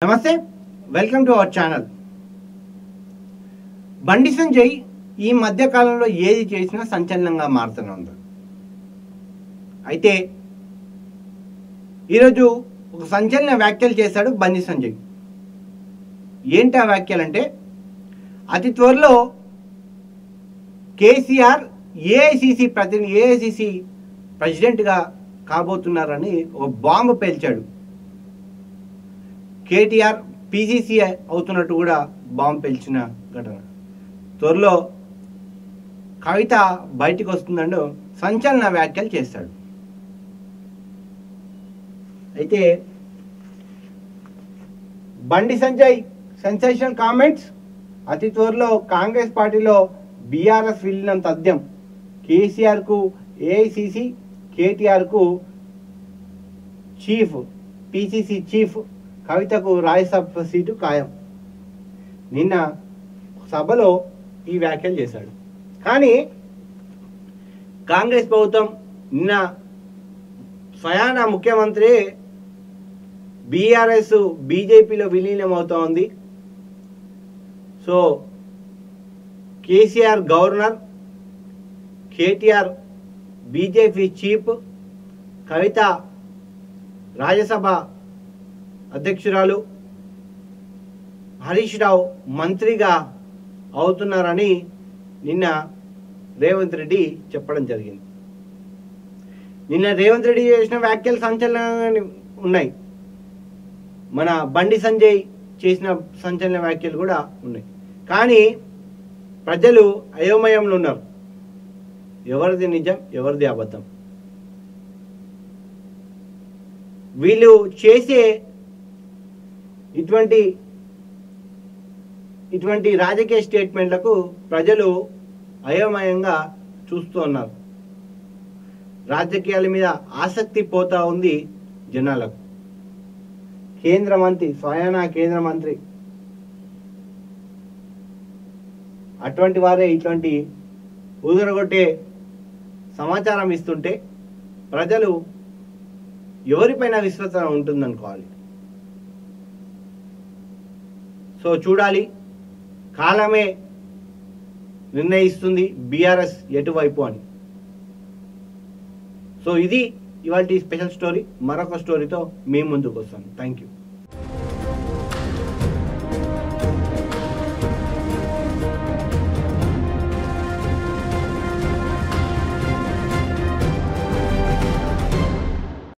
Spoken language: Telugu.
నమస్తే, welcome to our channel. Bandi Sanjay ఈ మధ్య కాలంలో ఏది చేసినా సంచలనంగా మారుతూనే ఉంది. అయితే ఈరోజు ఒక సంచలన వ్యాఖ్యలు చేశాడు బండి సంజయ్. ఏంటి ఆ వ్యాఖ్యలు అంటే, అతి త్వరలో కేసీఆర్ ఏఐసిసి ప్రెసిడెంట్గా కాబోతున్నారని ఒక బాంబు పేల్చాడు. కేటీఆర్ పిసిసి అవుతున్నట్టు కూడా బాంబు పేల్చిన ఘటన. త్వరలో కవిత బయటికి వస్తుందంటూ సంచలన వ్యాఖ్యలు చేస్తాడు. అయితే బండి సంజయ్ సెన్సేషనల్ కామెంట్స్. అతి త్వరలో కాంగ్రెస్ పార్టీలో బీఆర్ఎస్ విలీనం తథ్యం. కేసీఆర్కు ఏఐసిసి, కేటీఆర్కు చీఫ్, పిసిసి చీఫ్, కవితకు రాజ్యసభ సీటు ఖాయం. నిన్న సభలో ఈ వ్యాఖ్యలు చేశాడు. కానీ కాంగ్రెస్ ప్రభుత్వం నిన్న స్వయాన ముఖ్యమంత్రి బీఆర్ఎస్ బీజేపీలో విలీనం అవుతా ఉంది. So KCR governor, KTR BJP chief, Kavitha Rajya అధ్యక్షురాలు, హరీష్ రావు మంత్రిగా అవుతున్నారని నిన్న రేవంత్ రెడ్డి చెప్పడం జరిగింది. నిన్న రేవంత్ రెడ్డి చేసిన వ్యాఖ్యలు సంచలనంగా ఉన్నాయి. మన బండి సంజయ్ చేసిన సంచలన వ్యాఖ్యలు కూడా ఉన్నాయి. కానీ ప్రజలు అయోమయంలో ఉన్నారు. ఎవరిది నిజం, ఎవరిది అబద్ధం? వీళ్ళు చేసే ఇటువంటి రాజకీయ స్టేట్మెంట్లకు ప్రజలు అయోమయంగా చూస్తూ ఉన్నారు. రాజకీయాల మీద ఆసక్తి పోతా ఉంది జనాలకు. కేంద్ర మంత్రి, స్వయానా కేంద్ర మంత్రి, అటువంటి వారే ఇటువంటి ఊదరగొట్టే సమాచారం ఇస్తుంటే ప్రజలు ఎవరిపైన విశ్వాసం ఉంటుందనుకోవాలి. సో చూడాలి, కాలమే నిర్ణయిస్తుంది బీఆర్ఎస్ ఎటువైపు అని. సో ఇది ఇవాల్టి స్పెషల్ స్టోరీ. మరొక స్టోరీతో మీ ముందుకు వస్తాను. Thank you.